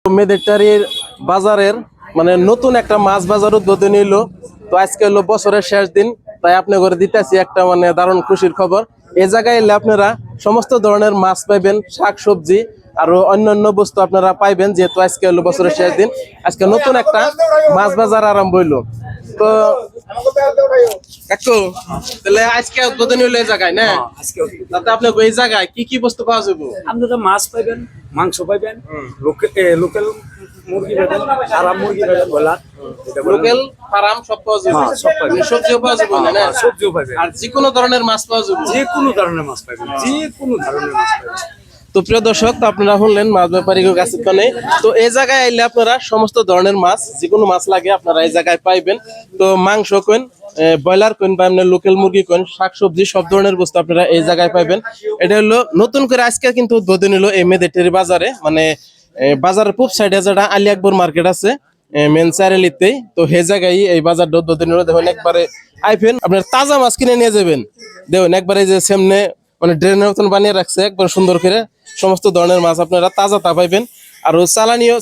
মেদেটারির বাজারের মানে নতুন একটা মাছ বাজার উদ্বোধনী হলো। তো আজকে হলো বছরের শেষ দিন, তাই আপনি করে দিতেছি একটা মানে দারুণ খুশির খবর। এই জায়গায় এলে আপনারা সমস্ত ধরনের মাছ পাইবেন, শাক সবজি আরো অন্যান্য বস্তু আপনারা পাইবেন, যেহেতু আজকে হলো বছরের শেষ দিন। আজকে নতুন একটা মাছ বাজার আরম্ভ হইলো। তো কাকু, তাহলে আজকে উদ্বোধনী হলো এই জায়গায় না? তাতে আপনি এই জায়গায় কি কি বস্তু পাওয়া যাবে? আপনারা মাছ পাইবেন, মাংস পাইবেন, লোকাল মুরগি পাইবেন, আরাম মুরগি পাইবেন, ব্রয়লার লোকাল ফার্ম সব পাওয়া যাবে। সব পাইবেন। সবজিও পাওয়া যাবে না? সবজিও পাইবেন, আর যে কোনো ধরনের মাছ পাওয়া যাবে? যে কোনো ধরনের মাছ পাইবেন, যে কোনো ধরনের মাছ পাইবেন। তো প্রিয় দর্শক, তো আপনারা শুনলেন মাছ ব্যাপারী কাছে নেই। তো এই জায়গায় আইলে আপনারা সমস্ত ধরনের মাছ, যে কোনো মাছ লাগে আপনারা এই জায়গায় পাইবেন। তো মাংস কোন, ব্রয়লার কোন বা আপনার লোকাল মুরগি কোন, শাকসবজি সব ধরনের বস্তু আপনারা এই জায়গায় পাইবেন। এটা হলো নতুন করে আজকে কিন্তু উদ্বোধন হলো এই মেদেটেরি বাজারে, মানে বাজারের পূব সাইডে যেটা আলী আকবর মার্কেট আছে মেন চারেলিতেই, তো হে জায়গায় এই বাজারটা উদ্বোধন হলো। দেখুন একবারে আইফেন আপনার তাজা মাছ কিনে নিয়ে যাবেন। দেখুন একবারে যে সামনে মানে ড্রেনের মতন বানিয়ে রাখছে একবার সুন্দর করে, সমস্ত ধরনের মাছ আপনারা তাজা তা পাইবেন। আর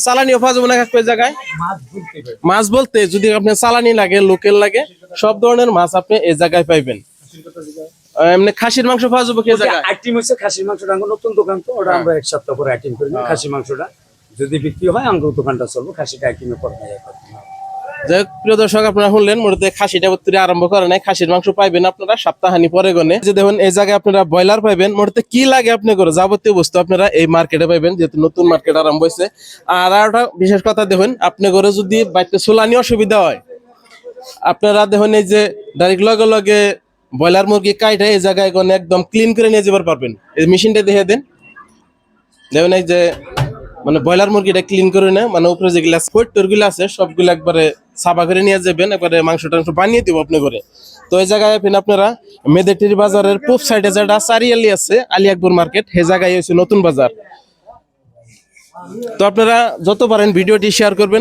চালানিও পাওয়া যাবে না কাকু এই জায়গায়? মাছ বলতে যদি আপনার চালানি লাগে, লোকাল লাগে, সব ধরনের মাছ আপনি এই জায়গায় পাইবেন। এমনি খাসির মাংস পাওয়া যাবে কি জায়গায়? আইটেম হচ্ছে খাসির মাংসটা, নতুন দোকান তো ওটা আমরা এক সপ্তাহ পরে আইটেম করি। খাসির মাংসটা যদি বিক্রি হয় আমার দোকানটা চলবো, খাসিটা আইটেমে পরে যাই হোক প্রিয় দর্শক, আপনারা শুনলেন মূলত খাসিটা উত্তরে আরম্ভ করে নাই, খাসির মাংস পাইবেন আপনারা সপ্তাহানি পরে গনে। যে দেখুন এই জায়গায় আপনারা ব্রয়লার পাইবেন, মূলত কি লাগে আপনি করে যাবতীয় বস্তু আপনারা এই মার্কেটে পাইবেন, যেহেতু নতুন মার্কেট আরম্ভ হয়েছে। আর একটা বিশেষ কথা দেখুন, আপনি করে যদি বাড়িতে চুলানি অসুবিধা হয়, আপনারা দেখুন এই যে ডাইরেক্ট লগে লগে ব্রয়লার মুরগি কাইটে এই জায়গায় গনে একদম ক্লিন করে নিয়ে যাবার পারবেন। এই মেশিনটা দেখে দেন, দেখুন এই যে মানে ব্রয়লার মুরগিটা ক্লিন করে নেয়, মানে উপরে যেগুলা ফোর গুলো আছে সবগুলো একবারে সাফা করে নিয়ে যাবেন, একবারে মাংস টাংস বানিয়ে দিব আপনি করে। তো এই জায়গায় আপনারা মেদেটির বাজারের পূব সাইডে যেটা চারিয়ালি আছে আলী আকবর মার্কেট, সে জায়গায় হচ্ছে নতুন বাজার। তো আপনারা যত পারেন ভিডিওটি শেয়ার করবেন।